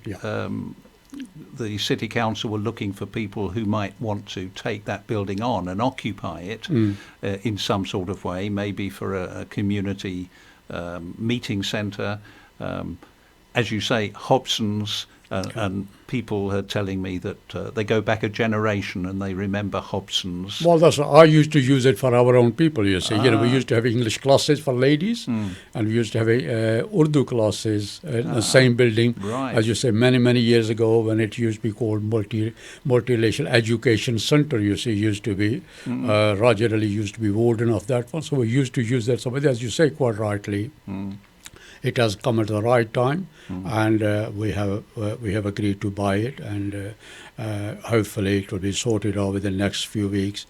[SPEAKER 1] The City Council were looking for people who might want to take that building on and occupy it in some sort of way, maybe for a community meeting centre. As you say, Hobson's, and people are telling me that they go back a generation and they remember Hobson's.
[SPEAKER 11] Well, I used to use it for our own people, you see. We used to have English classes for ladies, and we used to have Urdu classes in the same building, as you say, many, many years ago when it used to be called Multiracial Education Center, you see, used to be. Roger Ali used to be warden of that one, so we used to use that. So, as you say quite rightly, it has come at the right time, and we have agreed to buy it, and hopefully it will be sorted out within the next few weeks.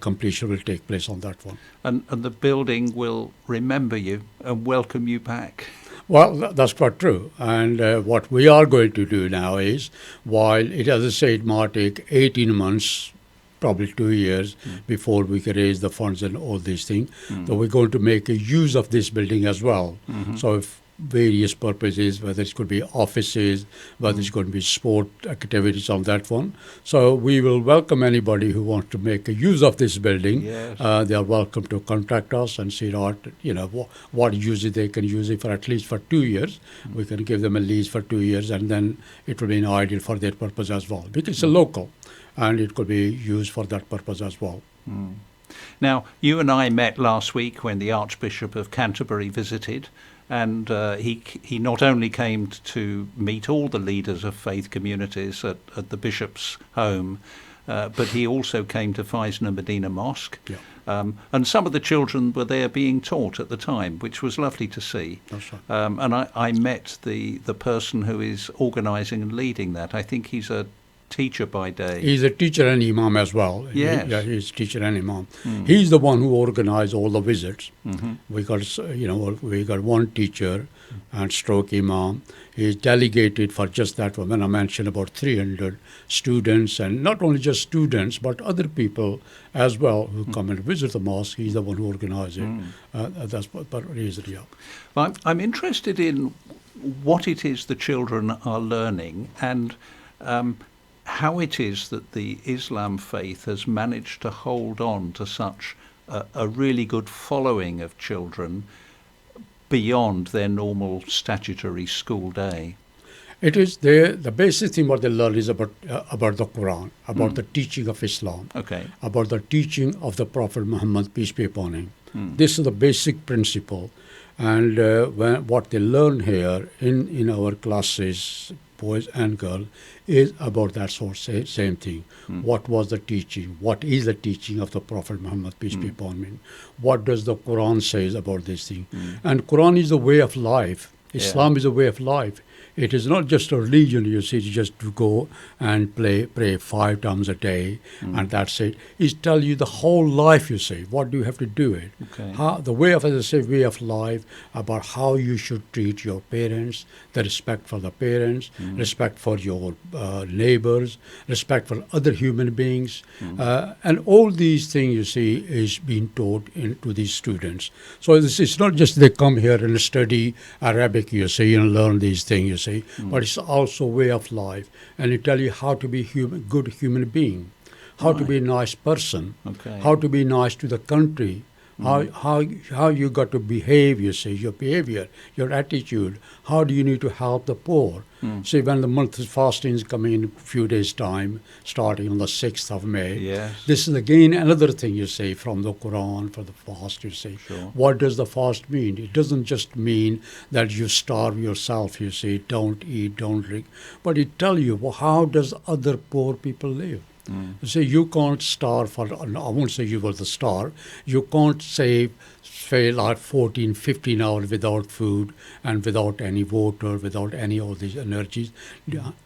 [SPEAKER 11] Completion will take place on that one.
[SPEAKER 1] And the building will remember you and welcome you back.
[SPEAKER 11] Well, that's quite true. And what we are going to do now is, while it, as I say, it might take 18 months, probably 2 years before we can raise the funds and all these things. So we're going to make a use of this building as well. So if various purposes, whether it could be offices, whether it's going to be sport activities on that one. So we will welcome anybody who wants to make a use of this building. They are welcome to contact us and see what use they can use it for at least for 2 years. We can give them a lease for 2 years, and then it will be an ideal for that purpose as well, because it's a local. And it could be used for that purpose as well.
[SPEAKER 1] Now, you and I met last week when the Archbishop of Canterbury visited, and he not only came to meet all the leaders of faith communities at the Bishop's home, but he also came to Faisna Medina Mosque. And some of the children were there being taught at the time, which was lovely to see.
[SPEAKER 11] That's right.
[SPEAKER 1] And I met the person who is organising and leading that. I think he's a teacher by day.
[SPEAKER 11] He's a teacher and imam as well.
[SPEAKER 1] Yes.
[SPEAKER 11] He's teacher and imam. He's the one who organized all the visits. We got one teacher and stroke imam. He's delegated for just that one. When I mentioned about 300 students, and not only just students, but other people as well who come and visit the mosque, he's the one who organizes it. That's what reason, yeah.
[SPEAKER 1] Well, I'm interested in what it is the children are learning and how it is that the Islam faith has managed to hold on to such a really good following of children beyond their normal statutory school day.
[SPEAKER 11] It is the basic thing what they learn is about the Quran, about the teaching of Islam, about the teaching of the Prophet Muhammad, peace be upon him. This is the basic principle. And what they learn here in our classes, boys and girls, is about that same thing. What was the teaching? What is the teaching of the Prophet Muhammad, peace be upon him? What does the Quran say about this thing? And Quran is a way of life. Islam is a way of life. It is not just a religion, you see, just to go and pray 5 times a day, and that's it. It's tell you the whole life, you see. What do you have to do it? How, the way of, as I say, way of life, about how you should treat your parents, the respect for the parents, respect for your neighbors, respect for other human beings, and all these things, you see, is being taught to these students. So it's not just they come here and study Arabic, you see, and learn these things, you see. But it's also a way of life, and it tell you how to be good human being, how to be a nice person, how to be nice to the country, how you got to behave, you see, your behavior, your attitude, how do you need to help the poor. See, when the month of fasting is coming in a few days' time, starting on the 6th of May, this is again another thing, you say, from the Quran, for the fast, you say. What does the fast mean? It doesn't just mean that you starve yourself, you say, don't eat, don't drink, but it tells you, well, how does other poor people live? You say you can't starve for, I won't say you were the star, you can't say like 14, 15 hours without food and without any water, without any of these energies.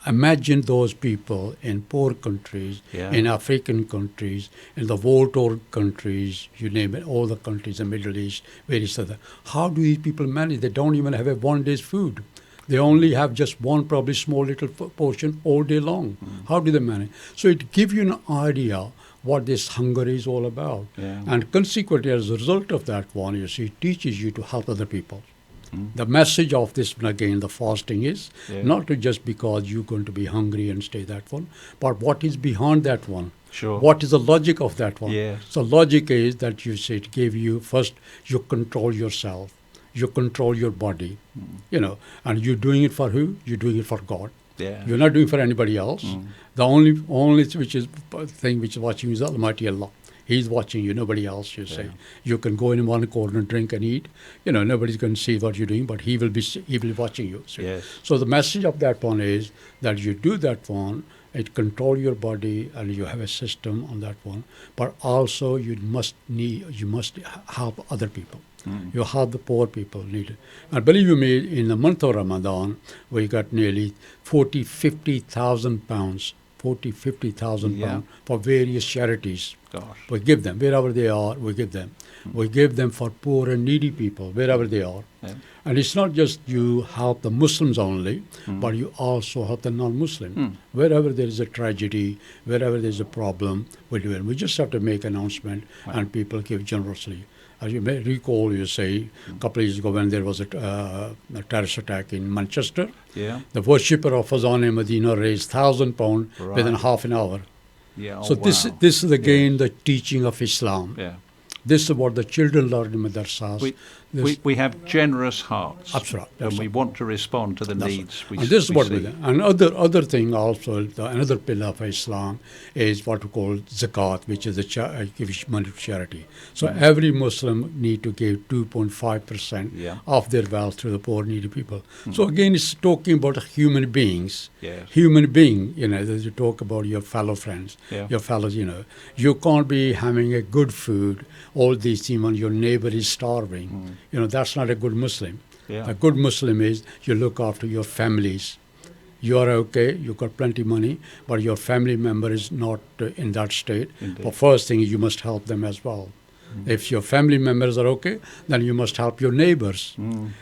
[SPEAKER 11] Imagine those people in poor countries, in African countries, in the war-torn countries, you name it, all the countries in the Middle East, various other. How do these people manage? They don't even have a 1 day's food. They only have just one probably small little portion all day long. How do they manage? So it gives you an idea what this hunger is all about. And consequently, as a result of that one, you see, it teaches you to help other people. The message of this, again, the fasting is not to just because you're going to be hungry and stay that one, but what is behind that one. What is the logic of that one? So logic is that you say it gave you, first, you control yourself. You control your body, you know, and you're doing it for who? You're doing it for God. You're not doing it for anybody else. The only which is thing which is watching is Almighty Allah. He's watching you, nobody else, you say. You can go in one corner and drink and eat. You know, nobody's going to see what you're doing, but he will be watching you. So the message of that one is that you do that one, it control your body, and you have a system on that one. But also you must help other people. You help the poor people need it. And believe you me, in the month of Ramadan, we got nearly 50,000 pounds for various charities. We give them, wherever they are, we give them. We give them for poor and needy people, wherever they are. And it's not just you help the Muslims only, but you also help the non-Muslim. Wherever there is a tragedy, wherever there is a problem, we do it. We just have to make an announcement, and people give generously. As you may recall, you say, a couple of years ago when there was a terrorist attack in Manchester, the worshipper of Fazan-e-Medina raised £1,000 within half an hour. So this is again the teaching of Islam. This is what the children learn in madrasas.
[SPEAKER 1] We have generous hearts.
[SPEAKER 11] That's right.
[SPEAKER 1] And we want to respond to the needs we see.
[SPEAKER 11] And this is what we do. And other thing also, another pillar of Islam is what we call zakat, which is give money to charity. So every Muslim need to give 2.5% of their wealth to the poor, needy people. So again, it's talking about human beings. Human being, you know, you talk about your fellow friends, your fellows, you know. You can't be having a good food, all these things when your neighbor is starving. You know, that's not a good Muslim. A good Muslim is you look after your families. You are okay, you got plenty of money, but your family member is not in that state.
[SPEAKER 1] Indeed.
[SPEAKER 11] But first thing, you must help them as well. If your family members are okay, then you must help your neighbors.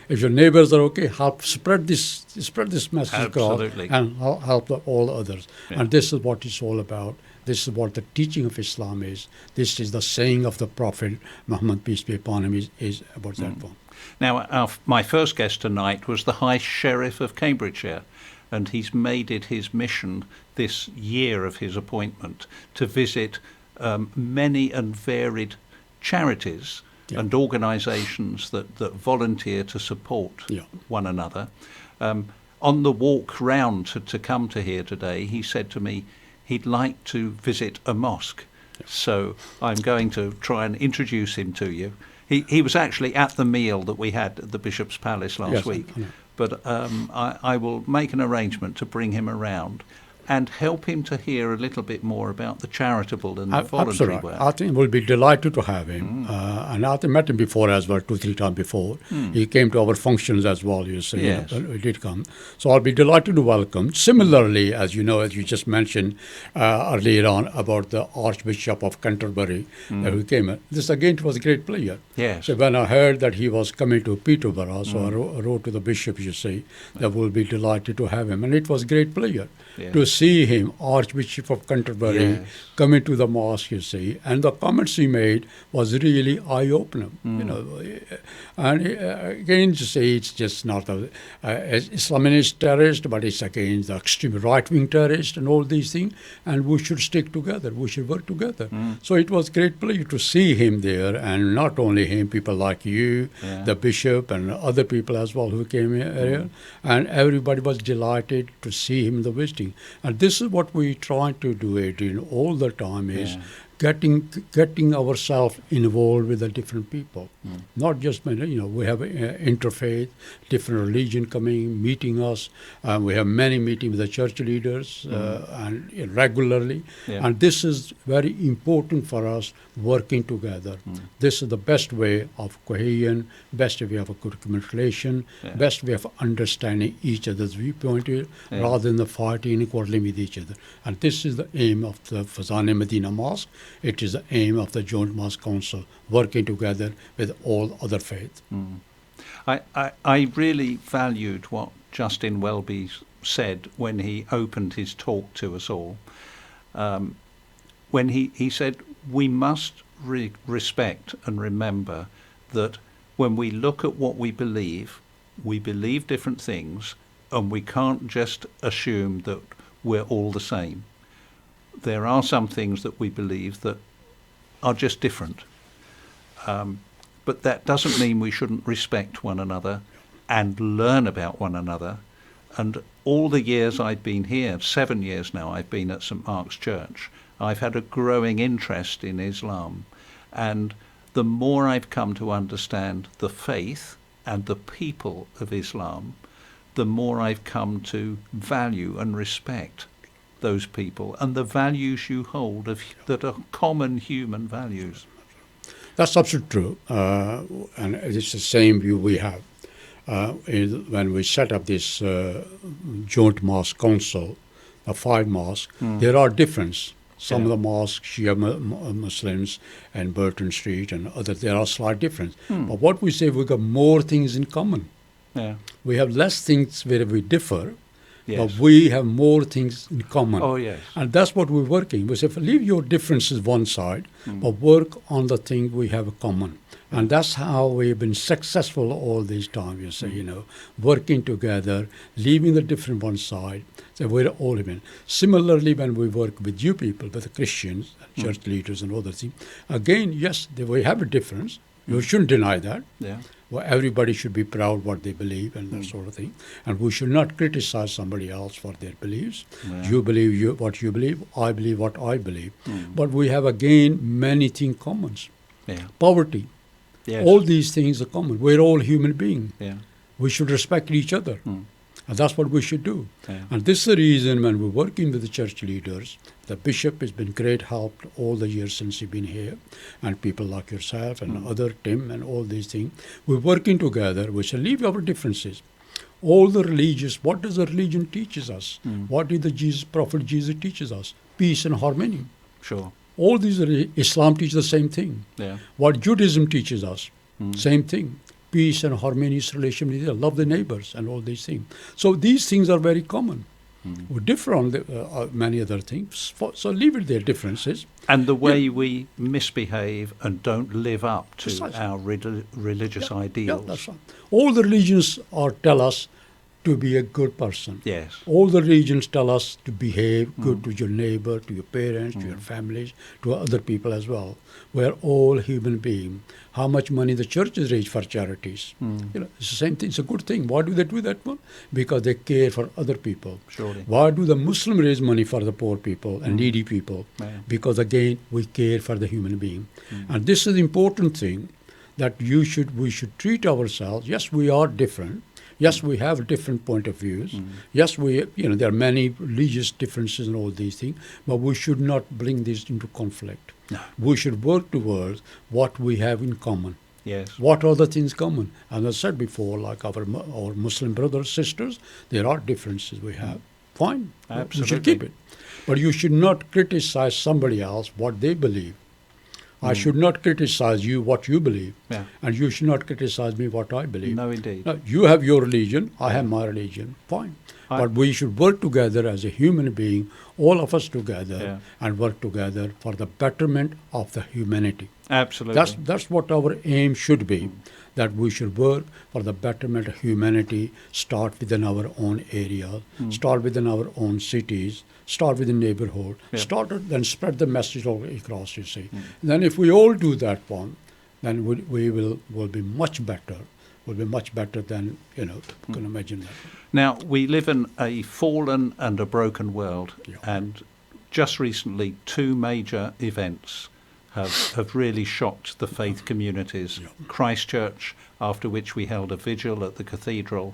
[SPEAKER 11] If your neighbors are okay, help spread this message across and help all others.
[SPEAKER 1] Yeah.
[SPEAKER 11] And this is what it's all about. This is what the teaching of Islam is. This is the saying of the Prophet Muhammad, peace be upon him, is about that one.
[SPEAKER 1] Now, my first guest tonight was the High Sheriff of Cambridgeshire, and he's made it his mission this year of his appointment to visit many and varied charities and organisations that volunteer to support one another. On the walk round to come to here today, he said to me he'd like to visit a mosque. So I'm going to try and introduce him to you. He was actually at the meal that we had at the Bishop's Palace last week. But I will make an arrangement to bring him around and help him to hear a little bit more about the charitable and the voluntary work.
[SPEAKER 11] I think we'll be delighted to have him. And I met him before as well, 2-3 times before. He came to our functions as well, you see.
[SPEAKER 1] Yes.
[SPEAKER 11] He did come. So I'll be delighted to welcome. Similarly, as you know, as you just mentioned earlier on about the Archbishop of Canterbury who came. This again was a great player.
[SPEAKER 1] Yes.
[SPEAKER 11] So when I heard that he was coming to Peterborough, so I wrote to the bishop, you see, that we'll be delighted to have him. And it was a great player.
[SPEAKER 1] Yeah.
[SPEAKER 11] To see him, Archbishop of Canterbury, coming to the mosque, you see, and the comments he made was really eye-opener, you know. And again, to say it's just not a Islamist terrorist, but it's against the extreme right-wing terrorist and all these things, and we should stick together, we should work together. So it was great pleasure to see him there, and not only him, people like you, the bishop, and other people as well who came here, and everybody was delighted to see him in the visiting. And this is what we try to do it in all the time is getting ourselves involved with the different people. Not just, you know, we have interfaith, different religion coming, meeting us. We have many meetings with the church leaders and regularly. And this is very important for us, working together. This is the best way of cohesion, best way of a good communication, best way of understanding each other's viewpoint rather than the fighting and quarreling with each other. And this is the aim of the Fazan-e-Medina Mosque. It is the aim of the Joint Mosque Council, working together with all other faiths.
[SPEAKER 1] I really valued what Justin Welby said when he opened his talk to us all. When he said, we must respect and remember that when we look at what we believe different things, and we can't just assume that we're all the same. There are some things that we believe that are just different. But that doesn't mean we shouldn't respect one another and learn about one another. And all the years I've been here, 7 years now I've been at St. Mark's Church, I've had a growing interest in Islam. And the more I've come to understand the faith and the people of Islam, the more I've come to value and respect those people and the values you hold that are common human values.
[SPEAKER 11] That's absolutely true. And it's the same view we have. When we set up this Joint Mosque Council, the 5 mosques, there are differences. Some of the mosques, Shia Muslims and Burton Street and others, there are slight difference. But what we say, we've got more things in common. We have less things where we differ, but we have more things in common.
[SPEAKER 1] Oh, yes.
[SPEAKER 11] And that's what we're working. We say, leave your differences one side, but work on the thing we have in common. And that's how we've been successful all this time, you say, you know, working together, leaving the different one side. So we're all human. Similarly, when we work with you people, with the Christians, church leaders and other things, again, yes, we have a difference. You shouldn't deny that. Well, everybody should be proud what they believe and that sort of thing. And we should not criticize somebody else for their beliefs. You believe what you believe, I believe what I believe. But we have, again, many things common. Poverty. All these things are common. We're all human beings. We should respect each other. And that's what we should do. And this is the reason when we're working with the church leaders, the bishop has been great help all the years since he's been here, and people like yourself and other Tim and all these things. We're working together. We shall leave our differences. All the religious, what does the religion teaches us? What did the Prophet Jesus teaches us? Peace and harmony.
[SPEAKER 1] Sure.
[SPEAKER 11] All these, Islam teaches the same thing.
[SPEAKER 1] Yeah.
[SPEAKER 11] What Judaism teaches us, same thing. Peace and harmonious relation with love the neighbors and all these things. So these things are very common. We differ on many other things. So leave it their differences.
[SPEAKER 1] And the way we misbehave and don't live up to our religious ideals.
[SPEAKER 11] Yeah, that's right. All the religions tell us to be a good person.
[SPEAKER 1] Yes.
[SPEAKER 11] All the religions tell us to behave good to your neighbor, to your parents, to your families, to other people as well. We're all human beings. How much money the churches raise for charities? It's the same thing. It's a good thing. Why do they do that one? Because they care for other people.
[SPEAKER 1] Surely.
[SPEAKER 11] Why do the Muslims raise money for the poor people and needy people?
[SPEAKER 1] Yeah.
[SPEAKER 11] Because again, we care for the human being. And this is the important thing, that we should treat ourselves. Yes, we are different. Yes, we have different point of views. Yes, there are many religious differences and all these things, but we should not bring this into conflict.
[SPEAKER 1] No.
[SPEAKER 11] We should work towards what we have in common.
[SPEAKER 1] Yes.
[SPEAKER 11] What are the things common? As I said before, like our Muslim brothers, sisters, there are differences we have. Fine.
[SPEAKER 1] Absolutely.
[SPEAKER 11] We should keep it. But you should not criticize somebody else what they believe. I should not criticize you what you believe, and you should not criticize me what I believe.
[SPEAKER 1] No, indeed.
[SPEAKER 11] No, you have your religion, I have my religion. Fine. But we should work together as a human being, all of us together, and work together for the betterment of the humanity.
[SPEAKER 1] Absolutely.
[SPEAKER 11] That's what our aim should be, that we should work for the betterment of humanity, start within our own area, start within our own cities, start with the neighborhood, then spread the message all across, you see. Then if we all do that one, then we will be much better. Will be much better than, you can imagine that.
[SPEAKER 1] Now, we live in a fallen and a broken world, and just recently 2 major events have really shocked the faith communities. Christchurch, after which we held a vigil at the cathedral,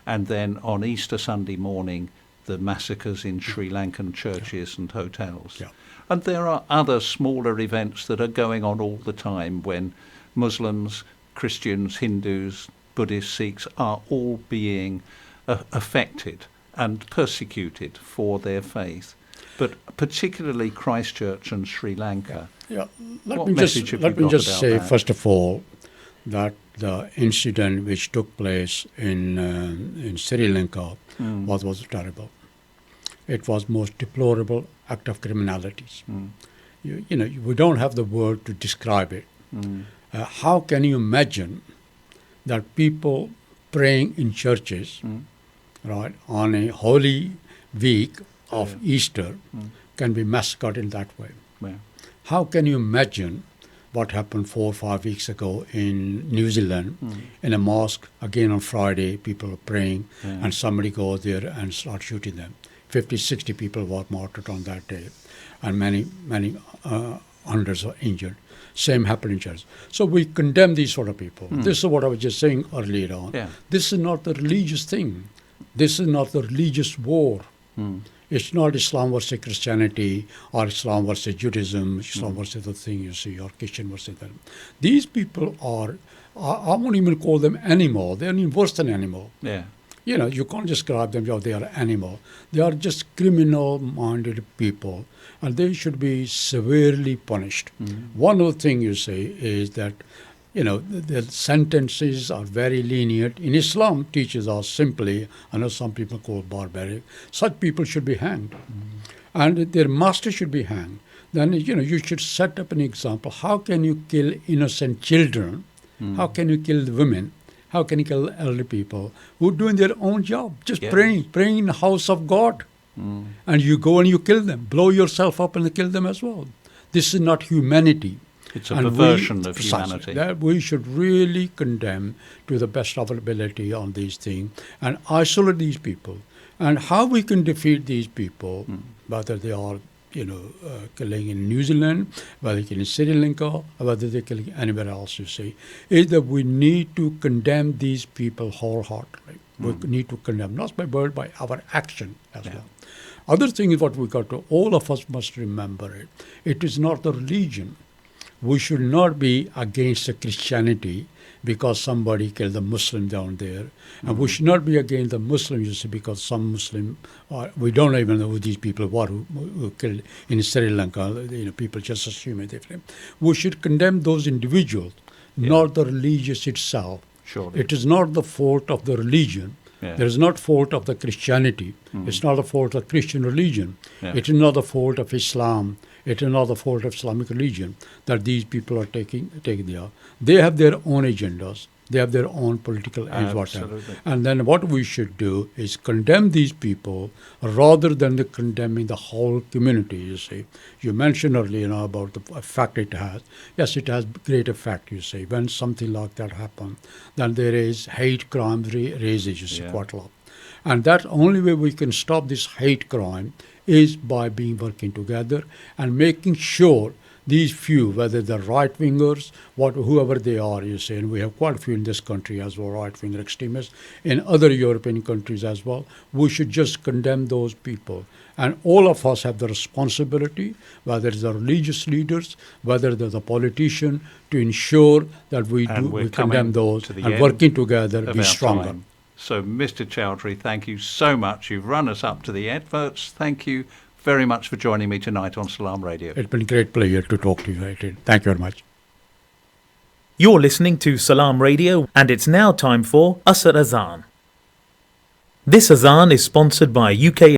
[SPEAKER 1] and then on Easter Sunday morning, the massacres in Sri Lankan churches and hotels. And there are other smaller events that are going on all the time when Muslims, Christians, Hindus, Buddhists, Sikhs are all being affected and persecuted for their faith. But particularly Christchurch and Sri Lanka.
[SPEAKER 11] Let me just say, first of all, that the incident which took place in Sri Lanka was terrible. It was most deplorable act of criminalities. We don't have the word to describe it. How can you imagine that people praying in churches, right, on a holy week of Easter can be massacred in that way? How can you imagine what happened 4 or 5 weeks ago in New Zealand, in a mosque, again on Friday, people are praying, and somebody goes there and starts shooting them. 50, 60 people were martyred on that day, and many hundreds are injured. Same happened in church. So we condemn these sort of people. This is what I was just saying earlier on. This is not the religious thing. This is not the religious war. It's not Islam versus Christianity, or Islam versus Judaism, Islam versus the thing you see, or Christian versus that. These people are, I won't even call them animal. They're even worse than animal. You can't describe them, they are animal. They are just criminal-minded people, and they should be severely punished. One of the things you say is that, the sentences are very lenient. In Islam, teaches us simply, I know some people call it barbaric, such people should be hanged. And their master should be hanged. Then, you should set up an example. How can you kill innocent children? How can you kill the women? How can you kill elderly people who are doing their own job, just praying in the house of God? And you go and you kill them, blow yourself up and kill them as well. This is not humanity.
[SPEAKER 1] It's a perversion of humanity.
[SPEAKER 11] That we should really condemn to the best of our ability on these things and isolate these people. And how we can defeat these people, whether they are killing in New Zealand, whether they're killing in Sri Lanka, or whether they're killing anywhere else, you see, is that we need to condemn these people wholeheartedly. We need to condemn, not by word, by our action as well. Other thing is what we got to, all of us must remember it. It is not the religion. we should not be against the Christianity because somebody killed a Muslim down there. And we should not be against the Muslims, you see, because some Muslim, we don't even know who these people were who killed in Sri Lanka. People just assume it. We should condemn those individuals, not the religious itself.
[SPEAKER 1] Surely.
[SPEAKER 11] It is not the fault of the religion.
[SPEAKER 1] Yeah.
[SPEAKER 11] There is not fault of the Christianity. It's not the fault of Christian religion.
[SPEAKER 1] Yeah.
[SPEAKER 11] It is not the fault of Islam. It is not the fault of Islamic religion that these people are taking there. They have their own agendas. They have their own political aims, whatever. And then what we should do is condemn these people rather than condemning the whole community, you see. You mentioned earlier about the effect it has. Yes, it has great effect, you see. When something like that happens, then there is hate crime raises, you see, quite a lot. And that's the only way we can stop this hate crime is by working together and making sure these few, whether they're right-wingers, whoever they are, you say, and we have quite a few in this country as well, right-winger extremists, in other European countries as well, we should just condemn those people. And all of us have the responsibility, whether it's the religious leaders, whether they're the politician, to ensure that we condemn those and working together, be stronger.
[SPEAKER 1] Time. So, Mr. Chowdhury, thank you so much. You've run us up to the adverts. Thank you very much for joining me tonight on Salaam Radio.
[SPEAKER 11] It's been a great pleasure to talk to you. Thank you very much.
[SPEAKER 12] You're listening to Salaam Radio, and it's now time for Asr Azan. This Azan is sponsored by UK